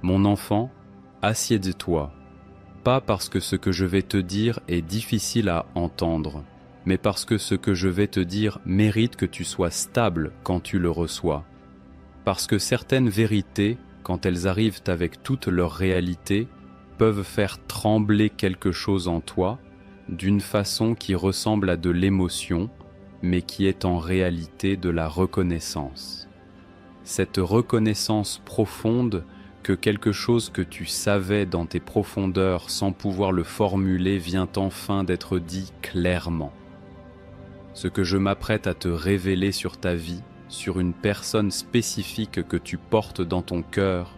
Mon enfant, assieds-toi, pas parce que ce que je vais te dire est difficile à entendre, mais parce que ce que je vais te dire mérite que tu sois stable quand tu le reçois. Parce que certaines vérités, quand elles arrivent avec toute leur réalité, peuvent faire trembler quelque chose en toi, d'une façon qui ressemble à de l'émotion, mais qui est en réalité de la reconnaissance. Cette reconnaissance profonde que quelque chose que tu savais dans tes profondeurs sans pouvoir le formuler vient enfin d'être dit clairement. Ce que je m'apprête à te révéler sur ta vie, sur une personne spécifique que tu portes dans ton cœur,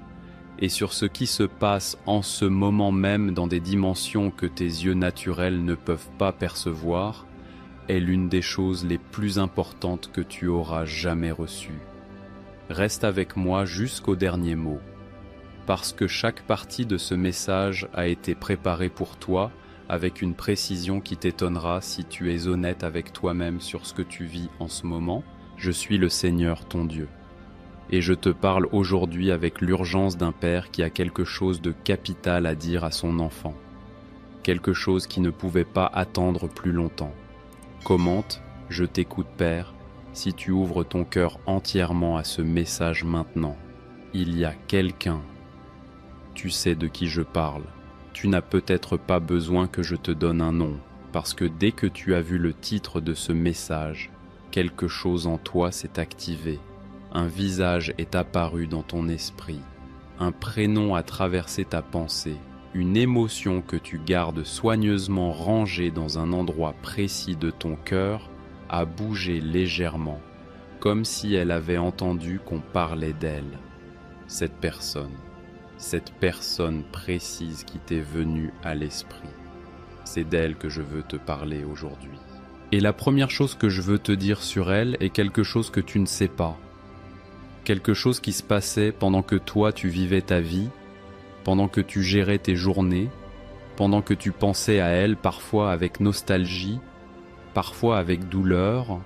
et sur ce qui se passe en ce moment même dans des dimensions que tes yeux naturels ne peuvent pas percevoir, est l'une des choses les plus importantes que tu auras jamais reçues. Reste avec moi jusqu'au dernier mot, parce que chaque partie de ce message a été préparée pour toi avec une précision qui t'étonnera si tu es honnête avec toi-même sur ce que tu vis en ce moment. Je suis le Seigneur ton Dieu. Et je te parle aujourd'hui avec l'urgence d'un père qui a quelque chose de capital à dire à son enfant. Quelque chose qui ne pouvait pas attendre plus longtemps. Commente, je t'écoute Père, si tu ouvres ton cœur entièrement à ce message maintenant. Il y a quelqu'un. Tu sais de qui je parle. Tu n'as peut-être pas besoin que je te donne un nom, parce que dès que tu as vu le titre de ce message, quelque chose en toi s'est activé. Un visage est apparu dans ton esprit, un prénom a traversé ta pensée, une émotion que tu gardes soigneusement rangée dans un endroit précis de ton cœur a bougé légèrement, comme si elle avait entendu qu'on parlait d'elle. Cette personne précise qui t'est venue à l'esprit, c'est d'elle que je veux te parler aujourd'hui. Et la première chose que je veux te dire sur elle est quelque chose que tu ne sais pas. Quelque chose qui se passait pendant que toi tu vivais ta vie, pendant que tu gérais tes journées, pendant que tu pensais à elle parfois avec nostalgie, parfois avec douleur,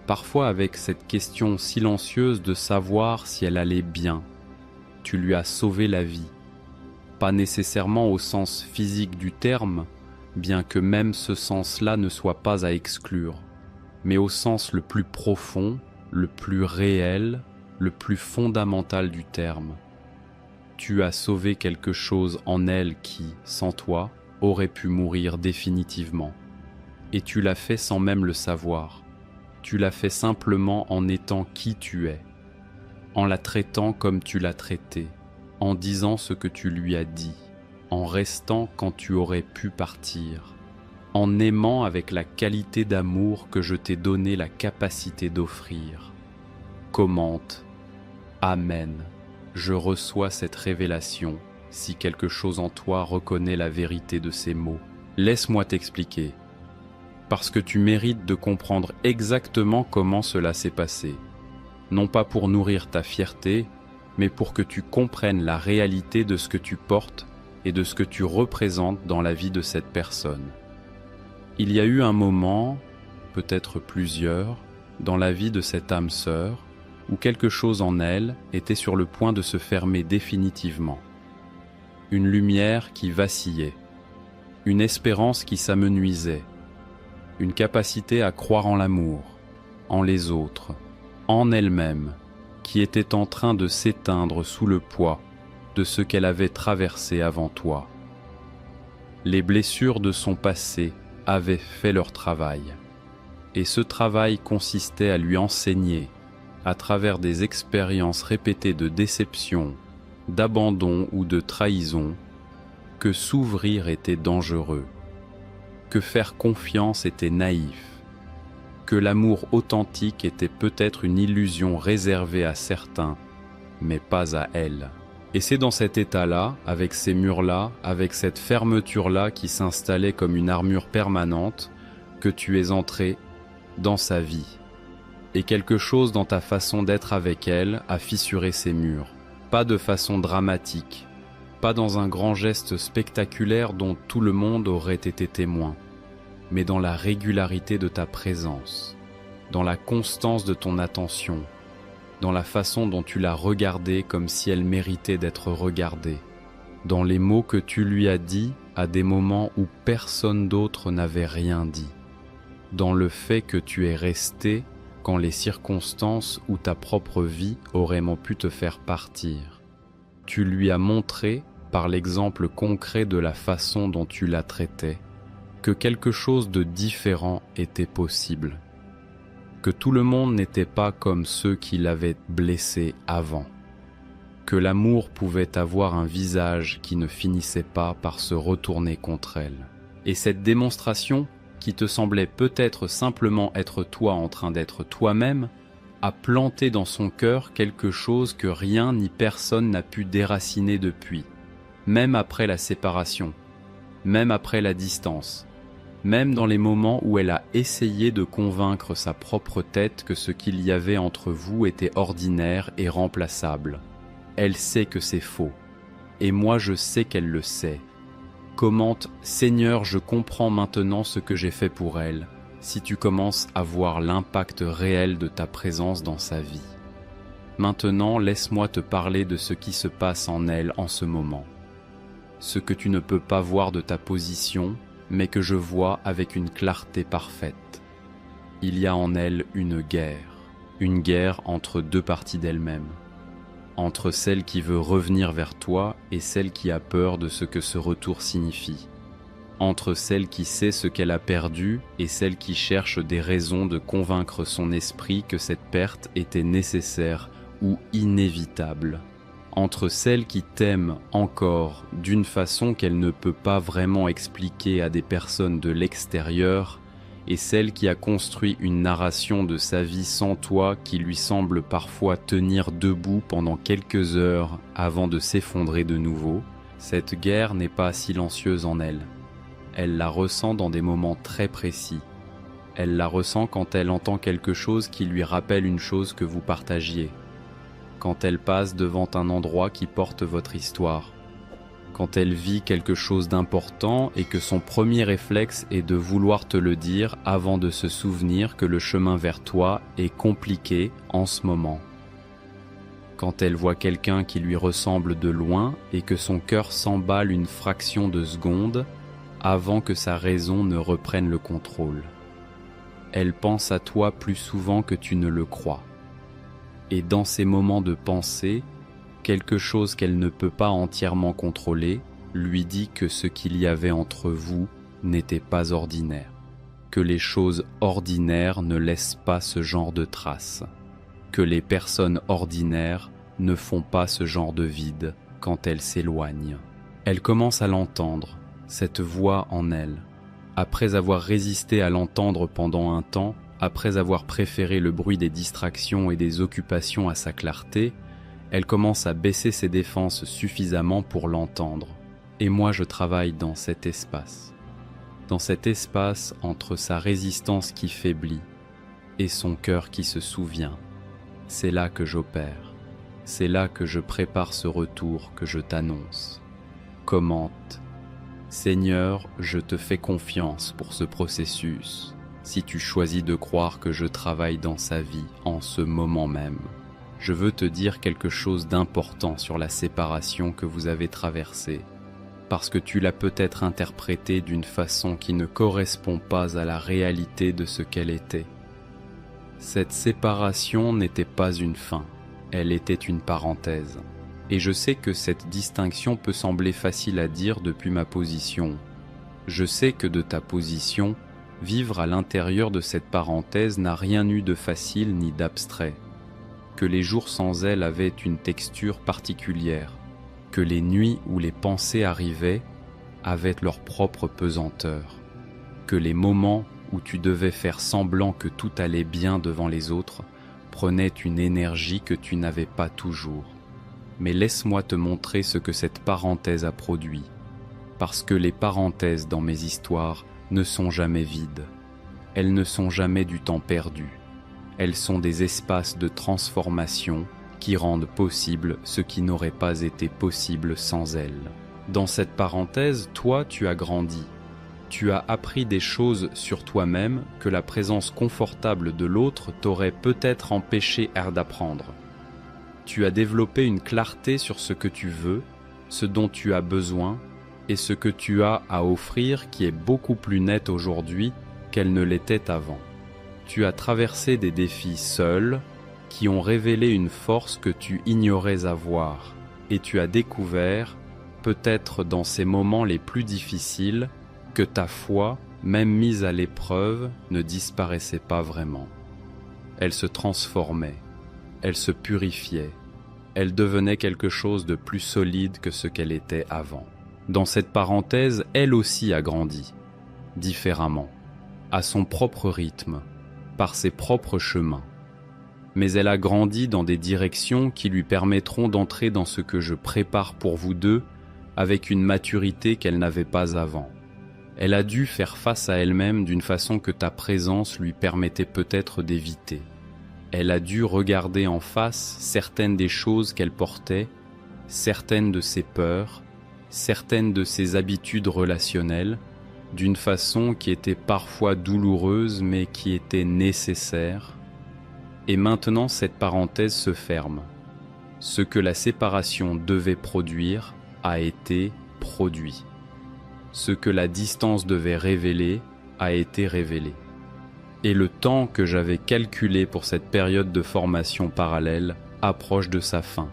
parfois avec cette question silencieuse de savoir si elle allait bien. Tu lui as sauvé la vie, pas nécessairement au sens physique du terme, bien que même ce sens-là ne soit pas à exclure, mais au sens le plus profond, le plus réel, le plus fondamental du terme. Tu as sauvé quelque chose en elle qui, sans toi, aurait pu mourir définitivement. Et tu l'as fait sans même le savoir. Tu l'as fait simplement en étant qui tu es, en la traitant comme tu l'as traitée, en disant ce que tu lui as dit, en restant quand tu aurais pu partir, en aimant avec la qualité d'amour que je t'ai donné la capacité d'offrir. Commente. Amen. Je reçois cette révélation si quelque chose en toi reconnaît la vérité de ces mots. Laisse-moi t'expliquer. Parce que tu mérites de comprendre exactement comment cela s'est passé. Non pas pour nourrir ta fierté, mais pour que tu comprennes la réalité de ce que tu portes et de ce que tu représentes dans la vie de cette personne. Il y a eu un moment, peut-être plusieurs, dans la vie de cette âme sœur, où quelque chose en elle était sur le point de se fermer définitivement. Une lumière qui vacillait, une espérance qui s'amenuisait, une capacité à croire en l'amour, en les autres, en elle-même, qui était en train de s'éteindre sous le poids de ce qu'elle avait traversé avant toi. Les blessures de son passé avaient fait leur travail, et ce travail consistait à lui enseigner, à travers des expériences répétées de déception, d'abandon ou de trahison, que s'ouvrir était dangereux, que faire confiance était naïf, que l'amour authentique était peut-être une illusion réservée à certains, mais pas à elle. Et c'est dans cet état-là, avec ces murs-là, avec cette fermeture-là qui s'installait comme une armure permanente, que tu es entré dans sa vie. Et quelque chose dans ta façon d'être avec elle a fissuré ces murs. Pas de façon dramatique, pas dans un grand geste spectaculaire dont tout le monde aurait été témoin, mais dans la régularité de ta présence, dans la constance de ton attention, dans la façon dont tu l'as regardée comme si elle méritait d'être regardée, dans les mots que tu lui as dit à des moments où personne d'autre n'avait rien dit, dans le fait que tu es resté quand les circonstances ou ta propre vie auraient pu te faire partir. Tu lui as montré, par l'exemple concret de la façon dont tu la traitais, que quelque chose de différent était possible, que tout le monde n'était pas comme ceux qui l'avaient blessé avant, que l'amour pouvait avoir un visage qui ne finissait pas par se retourner contre elle. Et cette démonstration, qui te semblait peut-être simplement être toi en train d'être toi-même, a planté dans son cœur quelque chose que rien ni personne n'a pu déraciner depuis, même après la séparation, même après la distance, même dans les moments où elle a essayé de convaincre sa propre tête que ce qu'il y avait entre vous était ordinaire et remplaçable. Elle sait que c'est faux, et moi je sais qu'elle le sait. Commente « Seigneur, je comprends maintenant ce que j'ai fait pour elle », si tu commences à voir l'impact réel de ta présence dans sa vie. Maintenant, laisse-moi te parler de ce qui se passe en elle en ce moment. Ce que tu ne peux pas voir de ta position, mais que je vois avec une clarté parfaite. Il y a en elle une guerre entre deux parties d'elle-même, entre celle qui veut revenir vers toi et celle qui a peur de ce que ce retour signifie, entre celle qui sait ce qu'elle a perdu et celle qui cherche des raisons de convaincre son esprit que cette perte était nécessaire ou inévitable, entre celle qui t'aime encore d'une façon qu'elle ne peut pas vraiment expliquer à des personnes de l'extérieur et celle qui a construit une narration de sa vie sans toi qui lui semble parfois tenir debout pendant quelques heures avant de s'effondrer de nouveau. Cette guerre n'est pas silencieuse en elle. Elle la ressent dans des moments très précis. Elle la ressent quand elle entend quelque chose qui lui rappelle une chose que vous partagiez, quand elle passe devant un endroit qui porte votre histoire, quand elle vit quelque chose d'important et que son premier réflexe est de vouloir te le dire avant de se souvenir que le chemin vers toi est compliqué en ce moment. Quand elle voit quelqu'un qui lui ressemble de loin et que son cœur s'emballe une fraction de seconde avant que sa raison ne reprenne le contrôle. Elle pense à toi plus souvent que tu ne le crois. Et dans ces moments de pensée, quelque chose qu'elle ne peut pas entièrement contrôler lui dit que ce qu'il y avait entre vous n'était pas ordinaire, que les choses ordinaires ne laissent pas ce genre de traces, que les personnes ordinaires ne font pas ce genre de vide quand elles s'éloignent. Elle commence à l'entendre, cette voix en elle. Après avoir résisté à l'entendre pendant un temps, après avoir préféré le bruit des distractions et des occupations à sa clarté, elle commence à baisser ses défenses suffisamment pour l'entendre. Et moi je travaille dans cet espace entre sa résistance qui faiblit et son cœur qui se souvient. C'est là que j'opère, c'est là que je prépare ce retour que je t'annonce. Commente. Seigneur, je te fais confiance pour ce processus, si tu choisis de croire que je travaille dans sa vie en ce moment même. Je veux te dire quelque chose d'important sur la séparation que vous avez traversée, parce que tu l'as peut-être interprétée d'une façon qui ne correspond pas à la réalité de ce qu'elle était. Cette séparation n'était pas une fin, elle était une parenthèse. Et je sais que cette distinction peut sembler facile à dire depuis ma position. Je sais que de ta position, vivre à l'intérieur de cette parenthèse n'a rien eu de facile ni d'abstrait, que les jours sans elle avaient une texture particulière, que les nuits où les pensées arrivaient avaient leur propre pesanteur, que les moments où tu devais faire semblant que tout allait bien devant les autres prenaient une énergie que tu n'avais pas toujours. Mais laisse-moi te montrer ce que cette parenthèse a produit, parce que les parenthèses dans mes histoires ne sont jamais vides, elles ne sont jamais du temps perdu, elles sont des espaces de transformation qui rendent possible ce qui n'aurait pas été possible sans elles. Dans cette parenthèse, toi, tu as grandi, tu as appris des choses sur toi-même que la présence confortable de l'autre t'aurait peut-être empêché d'apprendre. Tu as développé une clarté sur ce que tu veux, ce dont tu as besoin et ce que tu as à offrir qui est beaucoup plus nette aujourd'hui qu'elle ne l'était avant. Tu as traversé des défis seul qui ont révélé une force que tu ignorais avoir et tu as découvert, peut-être dans ces moments les plus difficiles, que ta foi, même mise à l'épreuve, ne disparaissait pas vraiment. Elle se transformait, elle se purifiait, elle devenait quelque chose de plus solide que ce qu'elle était avant. Dans cette parenthèse, elle aussi a grandi, différemment, à son propre rythme, par ses propres chemins. Mais elle a grandi dans des directions qui lui permettront d'entrer dans ce que je prépare pour vous deux avec une maturité qu'elle n'avait pas avant. Elle a dû faire face à elle-même d'une façon que ta présence lui permettait peut-être d'éviter. Elle a dû regarder en face certaines des choses qu'elle portait, certaines de ses peurs, certaines de ses habitudes relationnelles, d'une façon qui était parfois douloureuse mais qui était nécessaire. Et maintenant cette parenthèse se ferme. Ce que la séparation devait produire a été produit. Ce que la distance devait révéler a été révélé. Et le temps que j'avais calculé pour cette période de formation parallèle approche de sa fin.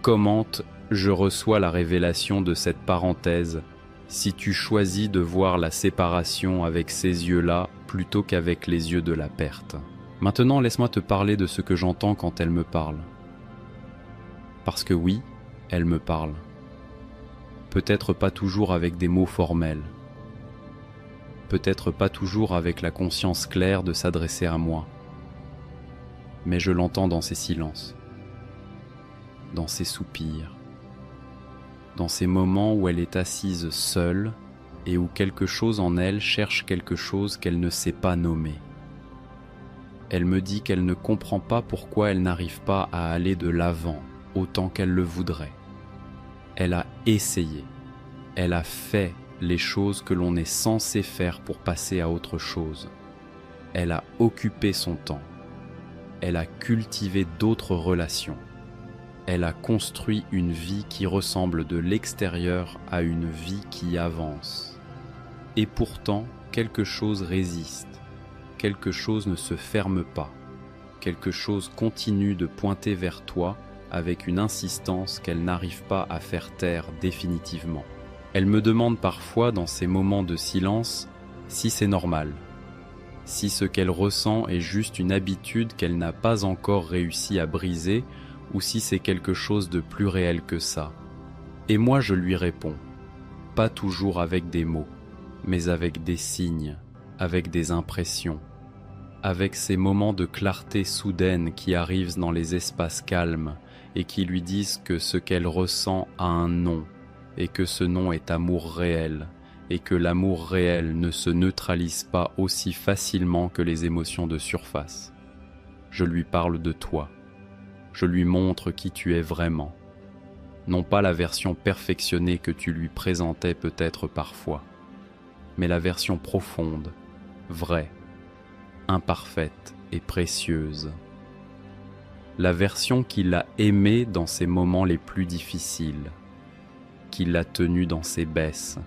Comment je reçois la révélation de cette parenthèse si tu choisis de voir la séparation avec ces yeux-là plutôt qu'avec les yeux de la perte. Maintenant, laisse-moi te parler de ce que j'entends quand elle me parle. Parce que oui, elle me parle. Peut-être pas toujours avec des mots formels. Peut-être pas toujours avec la conscience claire de s'adresser à moi. Mais je l'entends dans ses silences, dans ses soupirs, dans ces moments où elle est assise seule et où quelque chose en elle cherche quelque chose qu'elle ne sait pas nommer. Elle me dit qu'elle ne comprend pas pourquoi elle n'arrive pas à aller de l'avant autant qu'elle le voudrait. Elle a essayé, elle a fait les choses que l'on est censé faire pour passer à autre chose. Elle a occupé son temps, elle a cultivé d'autres relations. Elle a construit une vie qui ressemble de l'extérieur à une vie qui avance. Et pourtant, quelque chose résiste, quelque chose ne se ferme pas, quelque chose continue de pointer vers toi avec une insistance qu'elle n'arrive pas à faire taire définitivement. Elle me demande parfois dans ces moments de silence si c'est normal, si ce qu'elle ressent est juste une habitude qu'elle n'a pas encore réussi à briser ou si c'est quelque chose de plus réel que ça. Et moi je lui réponds, pas toujours avec des mots, mais avec des signes, avec des impressions, avec ces moments de clarté soudaine qui arrivent dans les espaces calmes et qui lui disent que ce qu'elle ressent a un nom, et que ce nom est amour réel, et que l'amour réel ne se neutralise pas aussi facilement que les émotions de surface. Je lui parle de toi. Je lui montre qui tu es vraiment, non pas la version perfectionnée que tu lui présentais peut-être parfois, mais la version profonde, vraie, imparfaite et précieuse. La version qu'il a aimée dans ses moments les plus difficiles, qui l'a tenue dans ses baisses,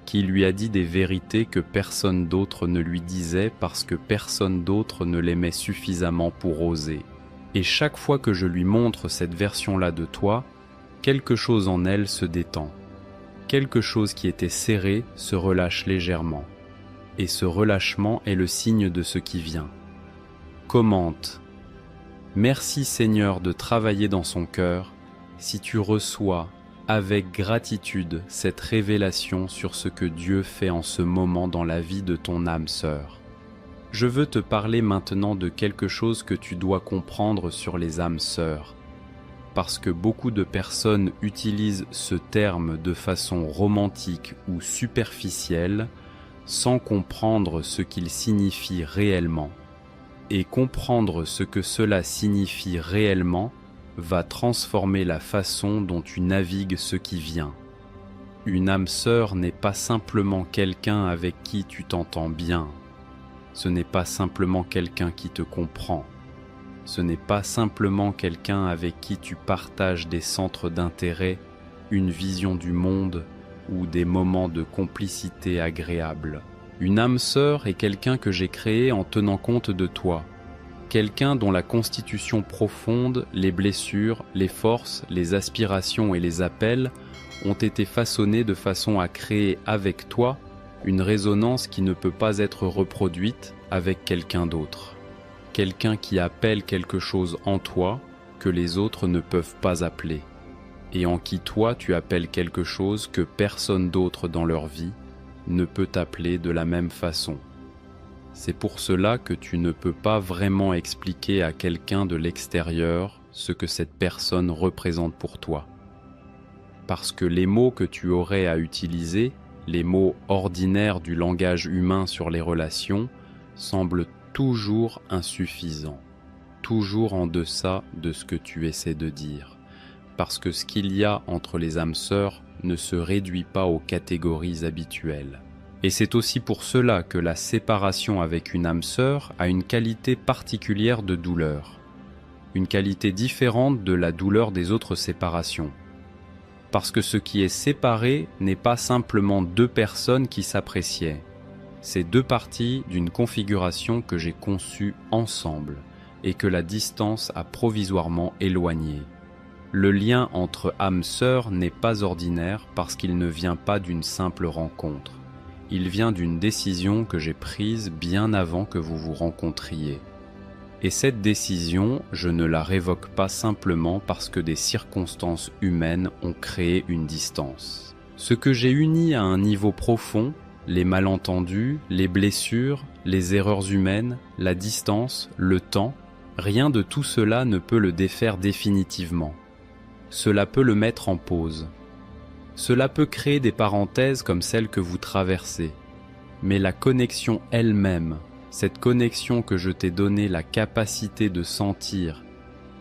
qui lui a dit des vérités que personne d'autre ne lui disait parce que personne d'autre ne l'aimait suffisamment pour oser. Et chaque fois que je lui montre cette version-là de toi, quelque chose en elle se détend. Quelque chose qui était serré se relâche légèrement. Et ce relâchement est le signe de ce qui vient. Commente. Merci Seigneur de travailler dans son cœur si tu reçois avec gratitude cette révélation sur ce que Dieu fait en ce moment dans la vie de ton âme sœur. Je veux te parler maintenant de quelque chose que tu dois comprendre sur les âmes sœurs, parce que beaucoup de personnes utilisent ce terme de façon romantique ou superficielle, sans comprendre ce qu'il signifie réellement. Et comprendre ce que cela signifie réellement va transformer la façon dont tu navigues ce qui vient. Une âme sœur n'est pas simplement quelqu'un avec qui tu t'entends bien. Ce n'est pas simplement quelqu'un qui te comprend. Ce n'est pas simplement quelqu'un avec qui tu partages des centres d'intérêt, une vision du monde ou des moments de complicité agréables. Une âme sœur est quelqu'un que j'ai créé en tenant compte de toi. Quelqu'un dont la constitution profonde, les blessures, les forces, les aspirations et les appels ont été façonnés de façon à créer avec toi une résonance qui ne peut pas être reproduite avec quelqu'un d'autre. Quelqu'un qui appelle quelque chose en toi que les autres ne peuvent pas appeler, et en qui toi tu appelles quelque chose que personne d'autre dans leur vie ne peut appeler de la même façon. C'est pour cela que tu ne peux pas vraiment expliquer à quelqu'un de l'extérieur ce que cette personne représente pour toi. Parce que les mots que tu aurais à utiliser, les mots ordinaires du langage humain sur les relations, semblent toujours insuffisants, toujours en deçà de ce que tu essaies de dire. Parce que ce qu'il y a entre les âmes sœurs ne se réduit pas aux catégories habituelles. Et c'est aussi pour cela que la séparation avec une âme sœur a une qualité particulière de douleur, une qualité différente de la douleur des autres séparations. Parce que ce qui est séparé n'est pas simplement deux personnes qui s'appréciaient, c'est deux parties d'une configuration que j'ai conçue ensemble et que la distance a provisoirement éloignée. Le lien entre âmes sœurs n'est pas ordinaire parce qu'il ne vient pas d'une simple rencontre. Il vient d'une décision que j'ai prise bien avant que vous vous rencontriez. Et cette décision, je ne la révoque pas simplement parce que des circonstances humaines ont créé une distance. Ce que j'ai uni à un niveau profond, les malentendus, les blessures, les erreurs humaines, la distance, le temps, rien de tout cela ne peut le défaire définitivement. Cela peut le mettre en pause. Cela peut créer des parenthèses comme celle que vous traversez, mais la connexion elle-même, cette connexion que je t'ai donné la capacité de sentir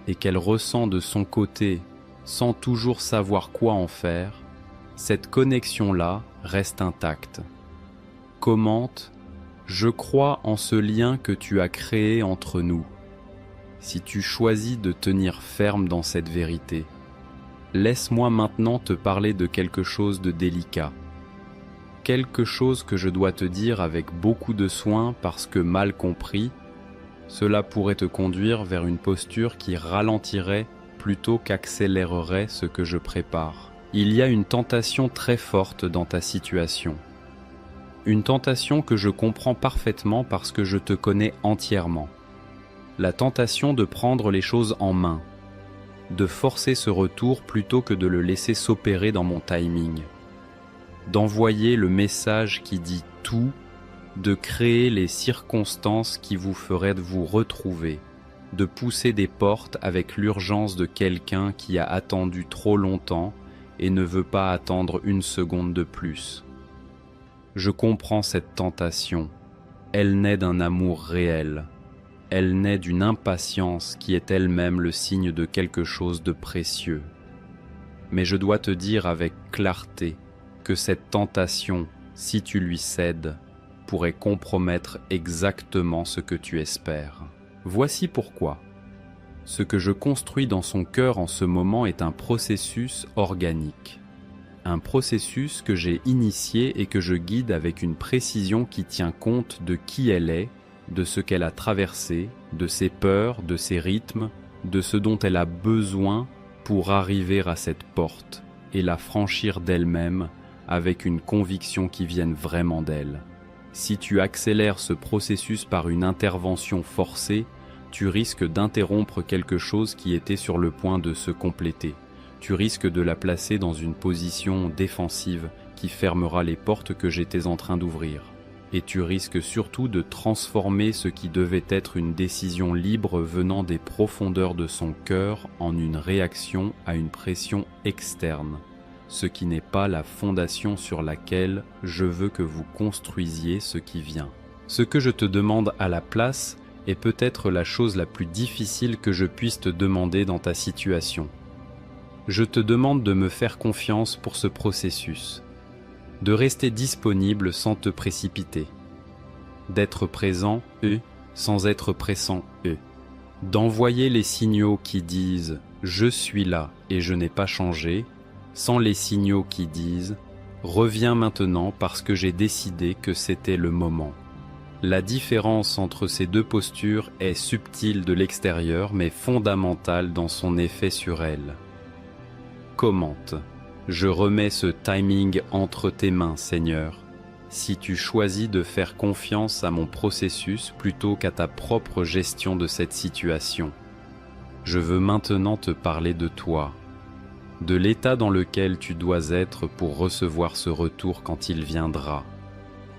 et qu'elle ressent de son côté sans toujours savoir quoi en faire, cette connexion-là reste intacte. Commente « Je crois en ce lien que tu as créé entre nous. » Si tu choisis de tenir ferme dans cette vérité, laisse-moi maintenant te parler de quelque chose de délicat. Quelque chose que je dois te dire avec beaucoup de soin parce que mal compris, cela pourrait te conduire vers une posture qui ralentirait plutôt qu'accélérerait ce que je prépare. Il y a une tentation très forte dans ta situation. Une tentation que je comprends parfaitement parce que je te connais entièrement. La tentation de prendre les choses en main, de forcer ce retour plutôt que de le laisser s'opérer dans mon timing, d'envoyer le message qui dit tout, de créer les circonstances qui vous feraient vous retrouver, de pousser des portes avec l'urgence de quelqu'un qui a attendu trop longtemps et ne veut pas attendre une seconde de plus. Je comprends cette tentation, elle naît d'un amour réel. Elle naît d'une impatience qui est elle-même le signe de quelque chose de précieux. Mais je dois te dire avec clarté que cette tentation, si tu lui cèdes, pourrait compromettre exactement ce que tu espères. Voici pourquoi. Ce que je construis dans son cœur en ce moment est un processus organique. Un processus que j'ai initié et que je guide avec une précision qui tient compte de qui elle est, de ce qu'elle a traversé, de ses peurs, de ses rythmes, de ce dont elle a besoin pour arriver à cette porte et la franchir d'elle-même avec une conviction qui vienne vraiment d'elle. Si tu accélères ce processus par une intervention forcée, tu risques d'interrompre quelque chose qui était sur le point de se compléter. Tu risques de la placer dans une position défensive qui fermera les portes que j'étais en train d'ouvrir. Et tu risques surtout de transformer ce qui devait être une décision libre venant des profondeurs de son cœur en une réaction à une pression externe, ce qui n'est pas la fondation sur laquelle je veux que vous construisiez ce qui vient. Ce que je te demande à la place est peut-être la chose la plus difficile que je puisse te demander dans ta situation. Je te demande de me faire confiance pour ce processus, de rester disponible sans te précipiter, d'être présent, sans être pressant, d'envoyer les signaux qui disent « je suis là et je n'ai pas changé » sans les signaux qui disent « reviens maintenant parce que j'ai décidé que c'était le moment ». La différence entre ces deux postures est subtile de l'extérieur mais fondamentale dans son effet sur elle. Commente. Je remets ce timing entre tes mains, Seigneur. Si tu choisis de faire confiance à mon processus plutôt qu'à ta propre gestion de cette situation, je veux maintenant te parler de toi, de l'état dans lequel tu dois être pour recevoir ce retour quand il viendra.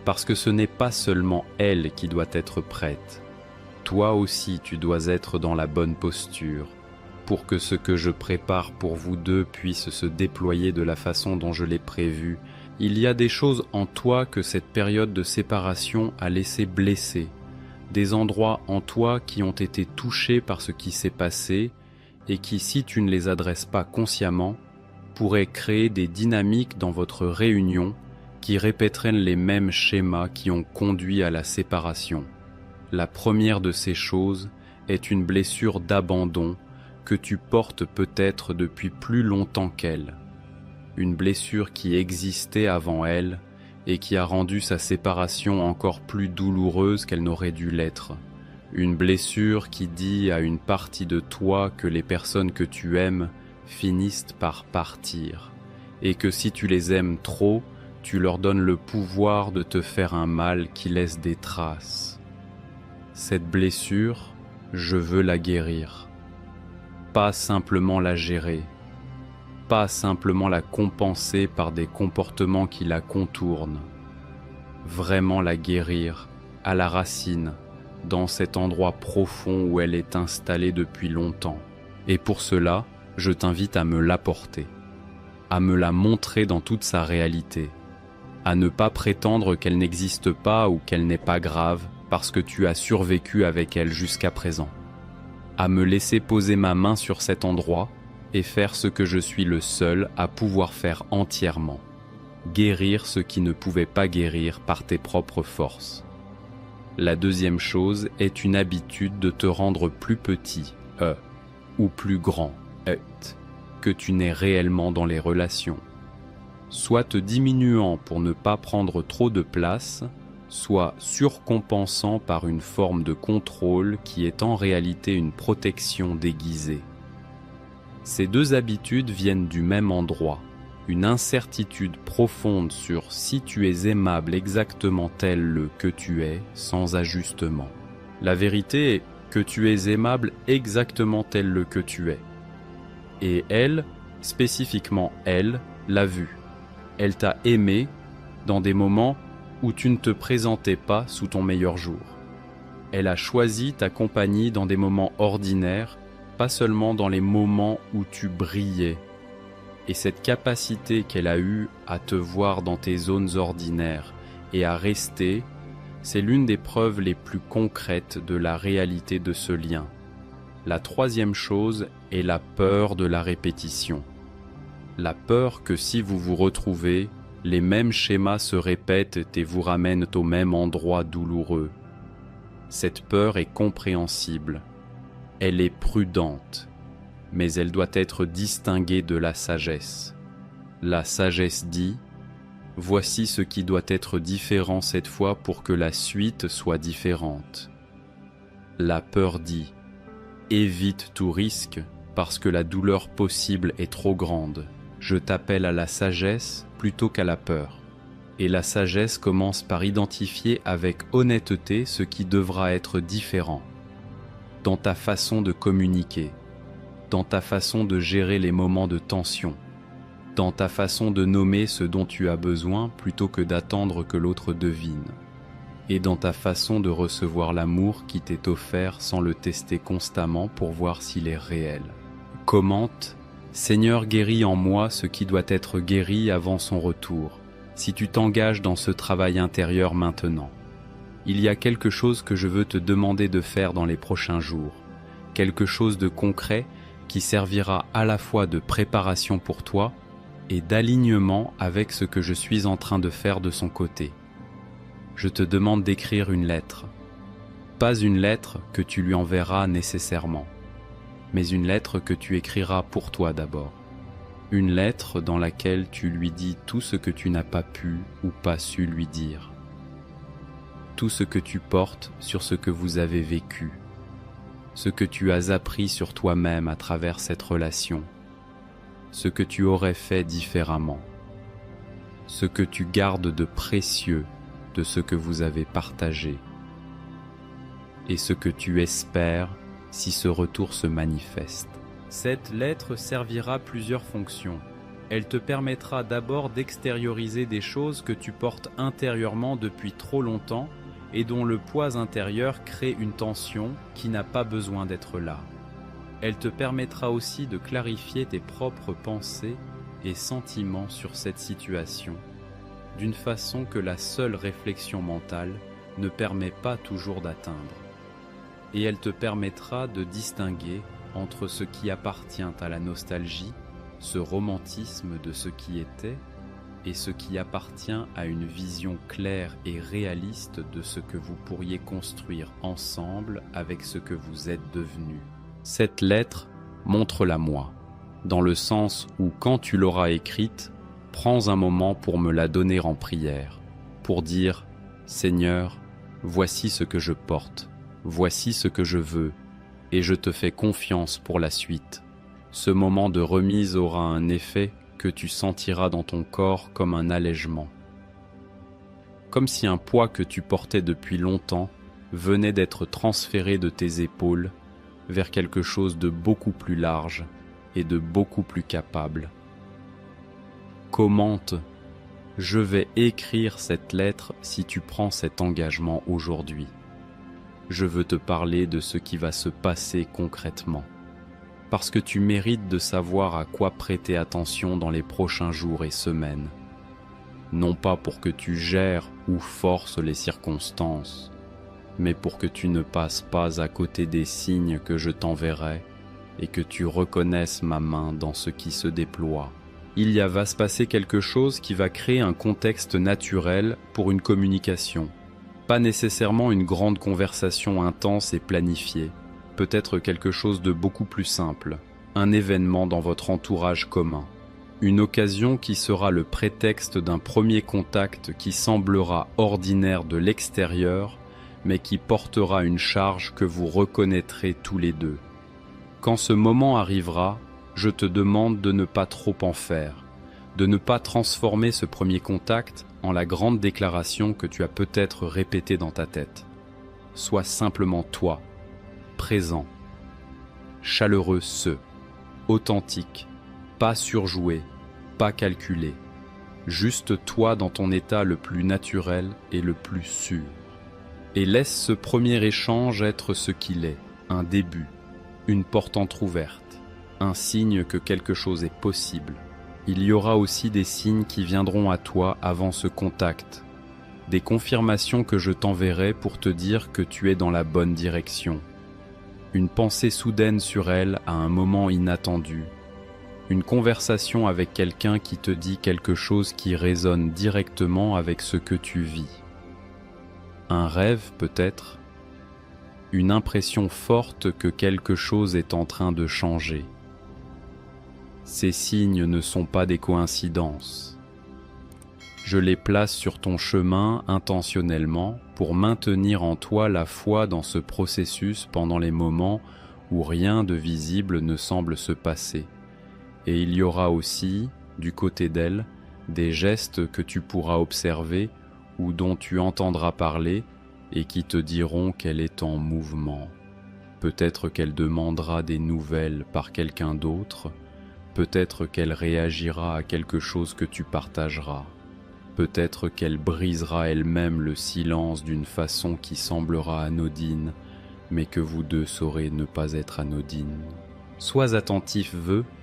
Parce que ce n'est pas seulement elle qui doit être prête. Toi aussi tu dois être dans la bonne posture pour que ce que je prépare pour vous deux puisse se déployer de la façon dont je l'ai prévu. Il y a des choses en toi que cette période de séparation a laissé blesser, des endroits en toi qui ont été touchés par ce qui s'est passé et qui, si tu ne les adresses pas consciemment, pourraient créer des dynamiques dans votre réunion qui répéteraient les mêmes schémas qui ont conduit à la séparation. La première de ces choses est une blessure d'abandon que tu portes peut-être depuis plus longtemps qu'elle. Une blessure qui existait avant elle et qui a rendu sa séparation encore plus douloureuse qu'elle n'aurait dû l'être. Une blessure qui dit à une partie de toi que les personnes que tu aimes finissent par partir et que si tu les aimes trop, tu leur donnes le pouvoir de te faire un mal qui laisse des traces. Cette blessure, je veux la guérir. Pas simplement la gérer, pas simplement la compenser par des comportements qui la contournent. Vraiment la guérir, à la racine, dans cet endroit profond où elle est installée depuis longtemps. Et pour cela, je t'invite à me l'apporter, à me la montrer dans toute sa réalité, à ne pas prétendre qu'elle n'existe pas ou qu'elle n'est pas grave parce que tu as survécu avec elle jusqu'à présent, à me laisser poser ma main sur cet endroit et faire ce que je suis le seul à pouvoir faire entièrement, guérir ce qui ne pouvait pas guérir par tes propres forces. La deuxième chose est une habitude de te rendre plus petit, ou plus grand, que tu n'es réellement dans les relations. Soit te diminuant pour ne pas prendre trop de place, soit surcompensant par une forme de contrôle qui est en réalité une protection déguisée. Ces deux habitudes viennent du même endroit, une incertitude profonde sur si tu es aimable exactement tel le que tu es, sans ajustement. La vérité est que tu es aimable exactement tel le que tu es. Et elle, spécifiquement elle, l'a vu. Elle t'a aimé dans des moments où tu ne te présentais pas sous ton meilleur jour. Elle a choisi ta compagnie dans des moments ordinaires, pas seulement dans les moments où tu brillais. Et cette capacité qu'elle a eue à te voir dans tes zones ordinaires et à rester, c'est l'une des preuves les plus concrètes de la réalité de ce lien. La troisième chose est la peur de la répétition. La peur que si vous vous retrouvez, les mêmes schémas se répètent et vous ramènent au même endroit douloureux. Cette peur est compréhensible. Elle est prudente, mais elle doit être distinguée de la sagesse. La sagesse dit « Voici ce qui doit être différent cette fois pour que la suite soit différente. » La peur dit « Évite tout risque parce que la douleur possible est trop grande. Je t'appelle à la sagesse plutôt qu'à la peur. » Et la sagesse commence par identifier avec honnêteté ce qui devra être différent dans ta façon de communiquer, dans ta façon de gérer les moments de tension, dans ta façon de nommer ce dont tu as besoin plutôt que d'attendre que l'autre devine, et dans ta façon de recevoir l'amour qui t'est offert sans le tester constamment pour voir s'il est réel. Commente « Seigneur, guéris en moi ce qui doit être guéri avant son retour, si tu t'engages dans ce travail intérieur maintenant. Il y a quelque chose que je veux te demander de faire dans les prochains jours, quelque chose de concret qui servira à la fois de préparation pour toi et d'alignement avec ce que je suis en train de faire de son côté. Je te demande d'écrire une lettre. Pas une lettre que tu lui enverras nécessairement, mais une lettre que tu écriras pour toi d'abord. Une lettre dans laquelle tu lui dis tout ce que tu n'as pas pu ou pas su lui dire. Tout ce que tu portes sur ce que vous avez vécu, ce que tu as appris sur toi-même à travers cette relation, ce que tu aurais fait différemment, ce que tu gardes de précieux de ce que vous avez partagé, et ce que tu espères si ce retour se manifeste. Cette lettre servira plusieurs fonctions. Elle te permettra d'abord d'extérioriser des choses que tu portes intérieurement depuis trop longtemps et dont le poids intérieur crée une tension qui n'a pas besoin d'être là. Elle te permettra aussi de clarifier tes propres pensées et sentiments sur cette situation, d'une façon que la seule réflexion mentale ne permet pas toujours d'atteindre. Et elle te permettra de distinguer entre ce qui appartient à la nostalgie, ce romantisme de ce qui était, et ce qui appartient à une vision claire et réaliste de ce que vous pourriez construire ensemble avec ce que vous êtes devenu. Cette lettre, montre-la-moi, dans le sens où quand tu l'auras écrite, prends un moment pour me la donner en prière, pour dire « Seigneur, voici ce que je porte, voici ce que je veux, et je te fais confiance pour la suite. » Ce moment de remise aura un effet que tu sentiras dans ton corps comme un allègement. Comme si un poids que tu portais depuis longtemps venait d'être transféré de tes épaules vers quelque chose de beaucoup plus large et de beaucoup plus capable. Commente « Je vais écrire cette lettre si tu prends cet engagement aujourd'hui. Je veux te parler de ce qui va se passer concrètement. Parce que tu mérites de savoir à quoi prêter attention dans les prochains jours et semaines. Non pas pour que tu gères ou forces les circonstances, mais pour que tu ne passes pas à côté des signes que je t'enverrai et que tu reconnaisses ma main dans ce qui se déploie. Il va se passer quelque chose qui va créer un contexte naturel pour une communication. Pas nécessairement une grande conversation intense et planifiée. Peut-être quelque chose de beaucoup plus simple, un événement dans votre entourage commun, une occasion qui sera le prétexte d'un premier contact qui semblera ordinaire de l'extérieur, mais qui portera une charge que vous reconnaîtrez tous les deux. Quand ce moment arrivera, je te demande de ne pas trop en faire, de ne pas transformer ce premier contact en la grande déclaration que tu as peut-être répétée dans ta tête. Sois simplement toi, présent, chaleureux authentique, pas surjoué, pas calculé, juste toi dans ton état le plus naturel et le plus sûr. Et laisse ce premier échange être ce qu'il est, un début, une porte entr'ouverte, un signe que quelque chose est possible. Il y aura aussi des signes qui viendront à toi avant ce contact, des confirmations que je t'enverrai pour te dire que tu es dans la bonne direction. Une pensée soudaine sur elle à un moment inattendu, une conversation avec quelqu'un qui te dit quelque chose qui résonne directement avec ce que tu vis. Un rêve peut-être, une impression forte que quelque chose est en train de changer. Ces signes ne sont pas des coïncidences. Je les place sur ton chemin intentionnellement pour maintenir en toi la foi dans ce processus pendant les moments où rien de visible ne semble se passer. Et il y aura aussi, du côté d'elle, des gestes que tu pourras observer ou dont tu entendras parler et qui te diront qu'elle est en mouvement. Peut-être qu'elle demandera des nouvelles par quelqu'un d'autre, peut-être qu'elle réagira à quelque chose que tu partageras. Peut-être qu'elle brisera elle-même le silence d'une façon qui semblera anodine, mais que vous deux saurez ne pas être anodine. Sois attentif,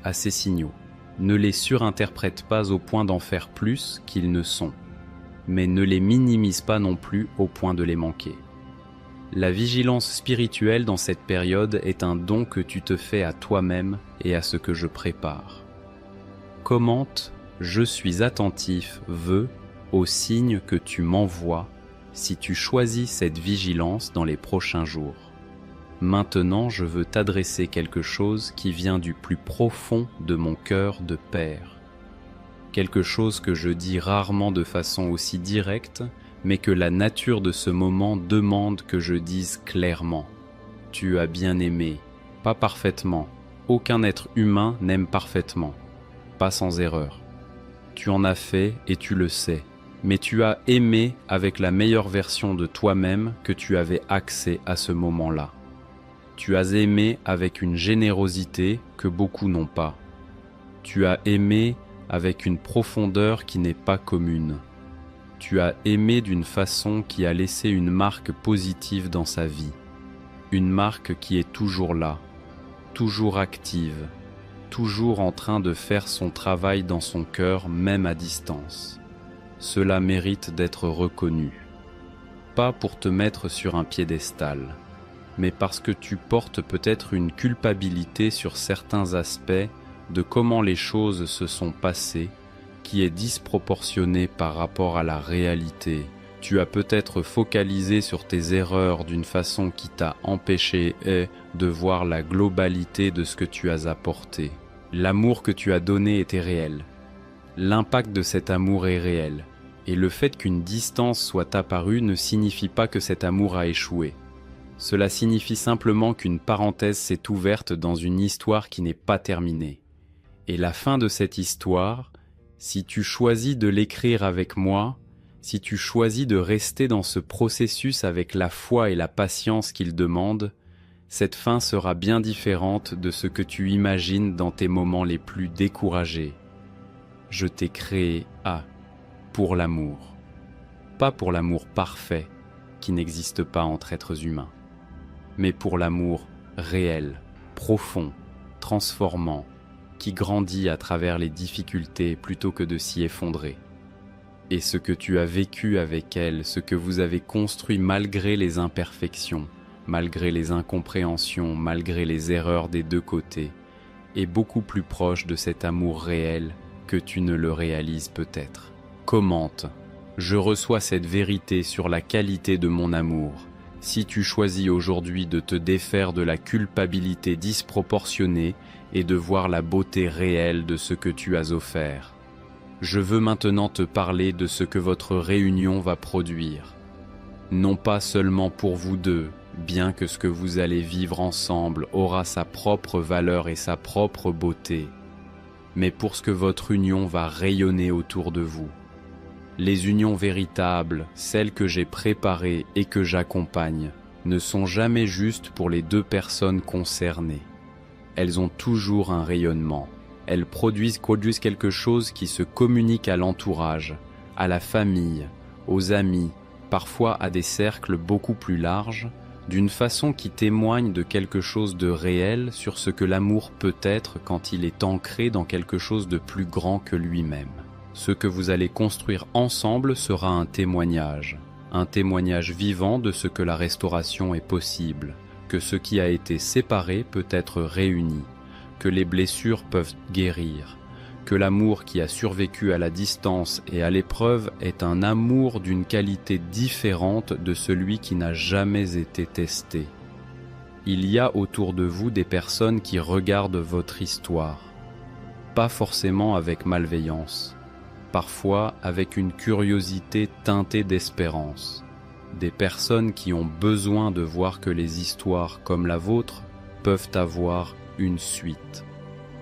à ces signaux. Ne les surinterprète pas au point d'en faire plus qu'ils ne sont, mais ne les minimise pas non plus au point de les manquer. La vigilance spirituelle dans cette période est un don que tu te fais à toi-même et à ce que je prépare. Commente « Je suis attentif, aux signes que tu m'envoies si tu choisis cette vigilance dans les prochains jours. Maintenant, je veux t'adresser quelque chose qui vient du plus profond de mon cœur de père. Quelque chose que je dis rarement de façon aussi directe, mais que la nature de ce moment demande que je dise clairement. Tu as bien aimé, pas parfaitement. Aucun être humain n'aime parfaitement, pas sans erreur. Tu en as fait et tu le sais, mais tu as aimé avec la meilleure version de toi-même que tu avais accès à ce moment-là. Tu as aimé avec une générosité que beaucoup n'ont pas. Tu as aimé avec une profondeur qui n'est pas commune. Tu as aimé d'une façon qui a laissé une marque positive dans sa vie. Une marque qui est toujours là, toujours active, toujours en train de faire son travail dans son cœur, même à distance. Cela mérite d'être reconnu. Pas pour te mettre sur un piédestal, mais parce que tu portes peut-être une culpabilité sur certains aspects de comment les choses se sont passées, qui est disproportionnée par rapport à la réalité. Tu as peut-être focalisé sur tes erreurs d'une façon qui t'a empêché de voir la globalité de ce que tu as apporté. L'amour que tu as donné était réel. L'impact de cet amour est réel. Et le fait qu'une distance soit apparue ne signifie pas que cet amour a échoué. Cela signifie simplement qu'une parenthèse s'est ouverte dans une histoire qui n'est pas terminée. Et la fin de cette histoire, si tu choisis de l'écrire avec moi, si tu choisis de rester dans ce processus avec la foi et la patience qu'il demande, cette fin sera bien différente de ce que tu imagines dans tes moments les plus découragés. Je t'ai créé pour l'amour. Pas pour l'amour parfait qui n'existe pas entre êtres humains, mais pour l'amour réel, profond, transformant, qui grandit à travers les difficultés plutôt que de s'y effondrer. Et ce que tu as vécu avec elle, ce que vous avez construit malgré les imperfections, malgré les incompréhensions, malgré les erreurs des deux côtés, est beaucoup plus proche de cet amour réel que tu ne le réalises peut-être. Commente. Je reçois cette vérité sur la qualité de mon amour. Si tu choisis aujourd'hui de te défaire de la culpabilité disproportionnée et de voir la beauté réelle de ce que tu as offert. Je veux maintenant te parler de ce que votre réunion va produire. Non pas seulement pour vous deux, bien que ce que vous allez vivre ensemble aura sa propre valeur et sa propre beauté, mais pour ce que votre union va rayonner autour de vous. Les unions véritables, celles que j'ai préparées et que j'accompagne, ne sont jamais justes pour les deux personnes concernées. Elles ont toujours un rayonnement. Elles produisent quelque chose qui se communique à l'entourage, à la famille, aux amis, parfois à des cercles beaucoup plus larges, d'une façon qui témoigne de quelque chose de réel sur ce que l'amour peut être quand il est ancré dans quelque chose de plus grand que lui-même. Ce que vous allez construire ensemble sera un témoignage vivant de ce que la restauration est possible, que ce qui a été séparé peut être réuni, que les blessures peuvent guérir, que l'amour qui a survécu à la distance et à l'épreuve est un amour d'une qualité différente de celui qui n'a jamais été testé. Il y a autour de vous des personnes qui regardent votre histoire, pas forcément avec malveillance, parfois avec une curiosité teintée d'espérance. Des personnes qui ont besoin de voir que les histoires comme la vôtre peuvent avoir une suite.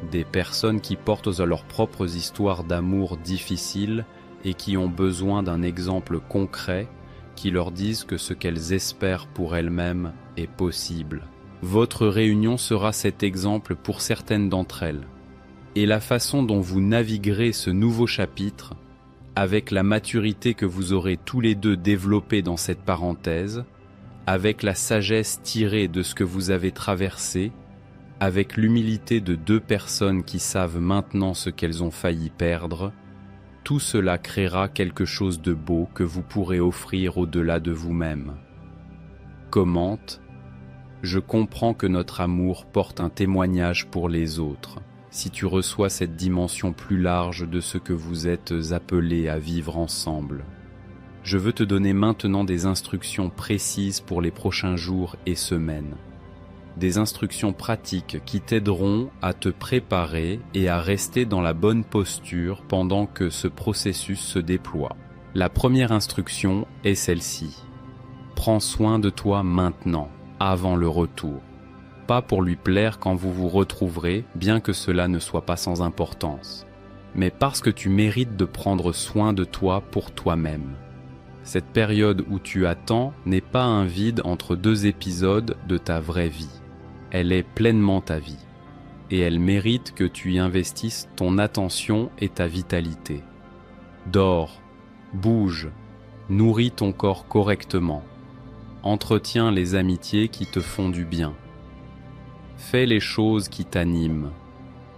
Des personnes qui portent leurs propres histoires d'amour difficiles et qui ont besoin d'un exemple concret qui leur dise que ce qu'elles espèrent pour elles-mêmes est possible. Votre réunion sera cet exemple pour certaines d'entre elles. Et la façon dont vous naviguerez ce nouveau chapitre, avec la maturité que vous aurez tous les deux développée dans cette parenthèse, avec la sagesse tirée de ce que vous avez traversé, avec l'humilité de deux personnes qui savent maintenant ce qu'elles ont failli perdre, tout cela créera quelque chose de beau que vous pourrez offrir au-delà de vous-même. Commente. Je comprends que notre amour porte un témoignage pour les autres. Si tu reçois cette dimension plus large de ce que vous êtes appelés à vivre ensemble. Je veux te donner maintenant des instructions précises pour les prochains jours et semaines. Des instructions pratiques qui t'aideront à te préparer et à rester dans la bonne posture pendant que ce processus se déploie. La première instruction est celle-ci. Prends soin de toi maintenant, avant le retour. Pas pour lui plaire quand vous vous retrouverez, bien que cela ne soit pas sans importance, mais parce que tu mérites de prendre soin de toi pour toi-même. Cette période où tu attends n'est pas un vide entre deux épisodes de ta vraie vie. Elle est pleinement ta vie, et elle mérite que tu y investisses ton attention et ta vitalité. Dors, bouge, nourris ton corps correctement, entretiens les amitiés qui te font du bien. Fais les choses qui t'animent.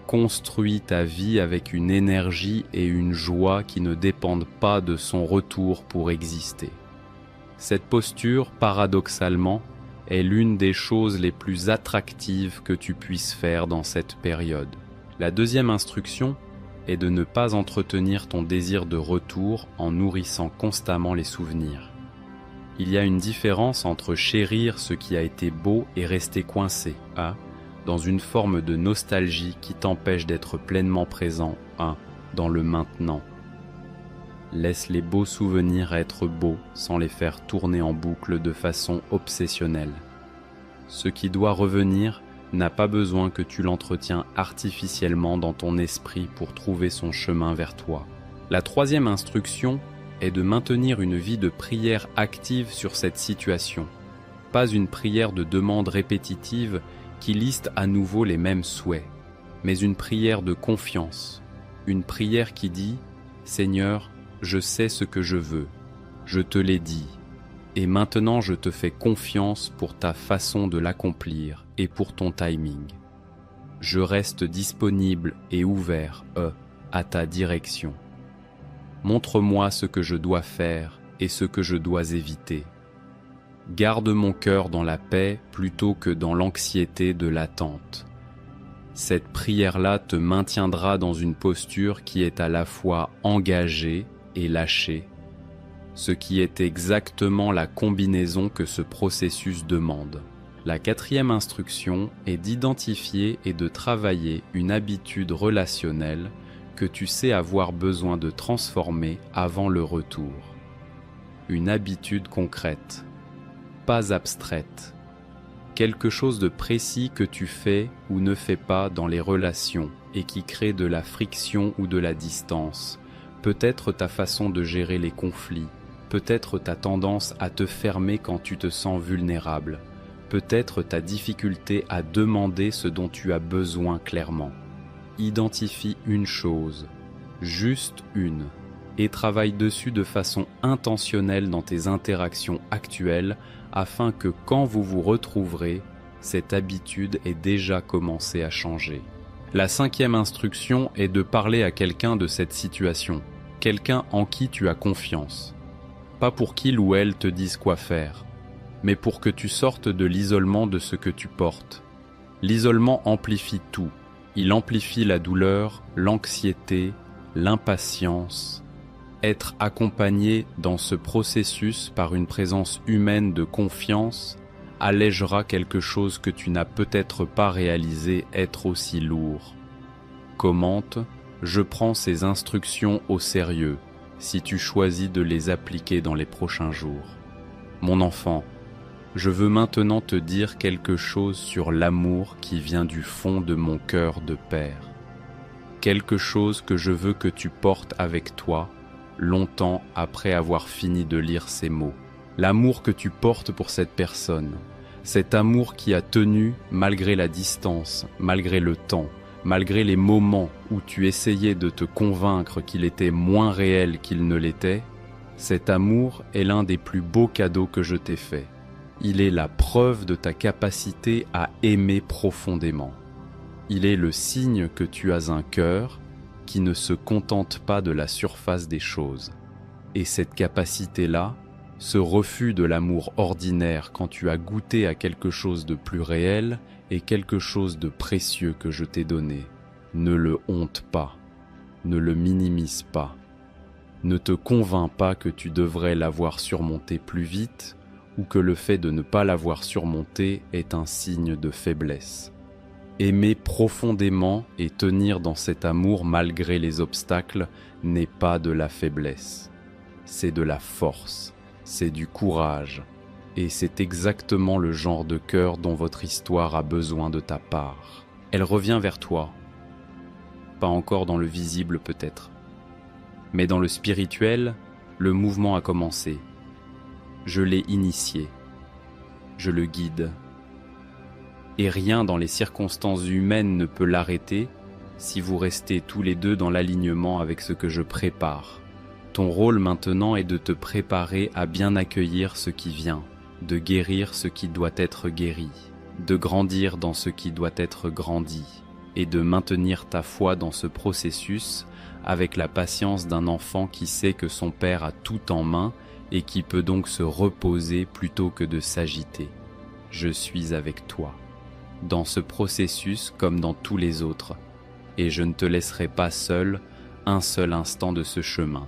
Construis ta vie avec une énergie et une joie qui ne dépendent pas de son retour pour exister. Cette posture, paradoxalement, est l'une des choses les plus attractives que tu puisses faire dans cette période. La deuxième instruction est de ne pas entretenir ton désir de retour en nourrissant constamment les souvenirs. Il y a une différence entre chérir ce qui a été beau et rester coincé, dans une forme de nostalgie qui t'empêche d'être pleinement présent, dans le maintenant. Laisse les beaux souvenirs être beaux sans les faire tourner en boucle de façon obsessionnelle. Ce qui doit revenir n'a pas besoin que tu l'entretiens artificiellement dans ton esprit pour trouver son chemin vers toi. La troisième instruction est de maintenir une vie de prière active sur cette situation. Pas une prière de demande répétitive qui liste à nouveau les mêmes souhaits, mais une prière de confiance, une prière qui dit « Seigneur, je sais ce que je veux, je te l'ai dit, et maintenant je te fais confiance pour ta façon de l'accomplir et pour ton timing. Je reste disponible et ouvert, à ta direction. Montre-moi ce que je dois faire et ce que je dois éviter. Garde mon cœur dans la paix plutôt que dans l'anxiété de l'attente. Cette prière-là te maintiendra dans une posture qui est à la fois engagée et lâchée, ce qui est exactement la combinaison que ce processus demande. La quatrième instruction est d'identifier et de travailler une habitude relationnelle que tu sais avoir besoin de transformer avant le retour. Une habitude concrète, pas abstraite. Quelque chose de précis que tu fais ou ne fais pas dans les relations et qui crée de la friction ou de la distance. Peut-être ta façon de gérer les conflits, peut-être ta tendance à te fermer quand tu te sens vulnérable, peut-être ta difficulté à demander ce dont tu as besoin clairement. Identifie une chose, juste une, et travaille dessus de façon intentionnelle dans tes interactions actuelles afin que quand vous vous retrouverez, cette habitude ait déjà commencé à changer. La cinquième instruction est de parler à quelqu'un de cette situation, quelqu'un en qui tu as confiance. Pas pour qu'il ou elle te dise quoi faire, mais pour que tu sortes de l'isolement de ce que tu portes. L'isolement amplifie tout. Il amplifie la douleur, l'anxiété, l'impatience. Être accompagné dans ce processus par une présence humaine de confiance allègera quelque chose que tu n'as peut-être pas réalisé être aussi lourd. Commente, je prends ces instructions au sérieux si tu choisis de les appliquer dans les prochains jours. Mon enfant, je veux maintenant te dire quelque chose sur l'amour qui vient du fond de mon cœur de père. Quelque chose que je veux que tu portes avec toi longtemps après avoir fini de lire ces mots. L'amour que tu portes pour cette personne, cet amour qui a tenu malgré la distance, malgré le temps, malgré les moments où tu essayais de te convaincre qu'il était moins réel qu'il ne l'était, cet amour est l'un des plus beaux cadeaux que je t'ai fait. Il est la preuve de ta capacité à aimer profondément. Il est le signe que tu as un cœur qui ne se contente pas de la surface des choses. Et cette capacité-là, ce refus de l'amour ordinaire quand tu as goûté à quelque chose de plus réel et quelque chose de précieux que je t'ai donné, ne le honte pas, ne le minimise pas. ne te convainc pas que tu devrais l'avoir surmonté plus vite ou que le fait de ne pas l'avoir surmonté est un signe de faiblesse. Aimer profondément et tenir dans cet amour malgré les obstacles n'est pas de la faiblesse. C'est de la force, c'est du courage, et c'est exactement le genre de cœur dont votre histoire a besoin de ta part. Elle revient vers toi, pas encore dans le visible peut-être, mais dans le spirituel, le mouvement a commencé. Je l'ai initié, je le guide. Et rien dans les circonstances humaines ne peut l'arrêter si vous restez tous les deux dans l'alignement avec ce que je prépare. Ton rôle maintenant est de te préparer à bien accueillir ce qui vient, de guérir ce qui doit être guéri, de grandir dans ce qui doit être grandi, et de maintenir ta foi dans ce processus avec la patience d'un enfant qui sait que son père a tout en main et qui peut donc se reposer plutôt que de s'agiter. Je suis avec toi, dans ce processus comme dans tous les autres, et je ne te laisserai pas seul un seul instant de ce chemin.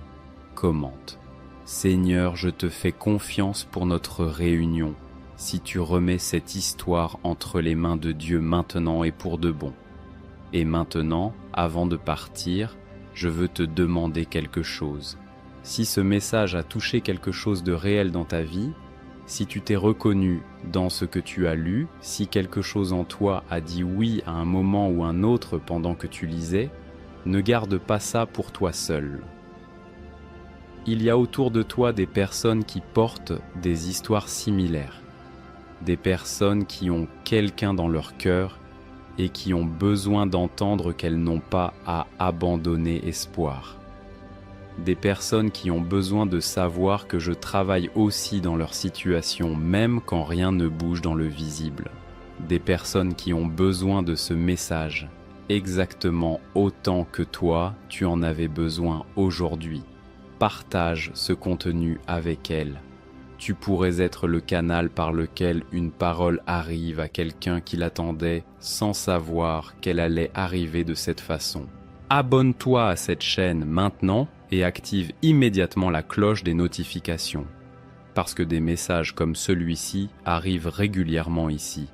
Commente. Seigneur, je te fais confiance pour notre réunion, si tu remets cette histoire entre les mains de Dieu maintenant et pour de bon. Et maintenant, avant de partir, je veux te demander quelque chose. Si ce message a touché quelque chose de réel dans ta vie, si tu t'es reconnu dans ce que tu as lu, si quelque chose en toi a dit oui à un moment ou un autre pendant que tu lisais, ne garde pas ça pour toi seul. Il y a autour de toi des personnes qui portent des histoires similaires, des personnes qui ont quelqu'un dans leur cœur et qui ont besoin d'entendre qu'elles n'ont pas à abandonner espoir. Des personnes qui ont besoin de savoir que je travaille aussi dans leur situation, même quand rien ne bouge dans le visible. Des personnes qui ont besoin de ce message, exactement autant que toi, tu en avais besoin aujourd'hui. Partage ce contenu avec elles. Tu pourrais être le canal par lequel une parole arrive à quelqu'un qui l'attendait sans savoir qu'elle allait arriver de cette façon. Abonne-toi à cette chaîne maintenant et active immédiatement la cloche des notifications, parce que des messages comme celui-ci arrivent régulièrement ici.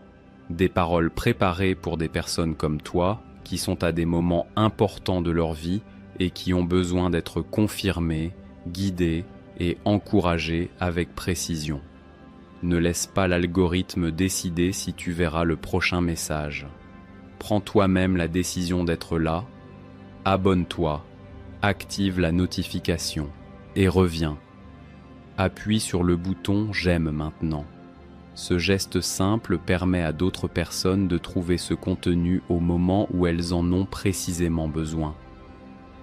Des paroles préparées pour des personnes comme toi, qui sont à des moments importants de leur vie et qui ont besoin d'être confirmées, guidées et encouragées avec précision. Ne laisse pas l'algorithme décider si tu verras le prochain message. Prends toi-même la décision d'être là, abonne-toi, active la notification et reviens. Appuie sur le bouton « J'aime maintenant ». Ce geste simple permet à d'autres personnes de trouver ce contenu au moment où elles en ont précisément besoin.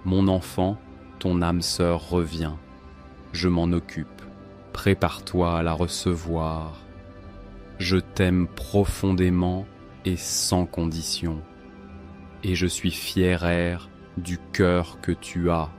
Mon enfant, ton âme sœur revient. Je m'en occupe. Prépare-toi à la recevoir. Je t'aime profondément et sans condition. Et je suis fier du cœur que tu as.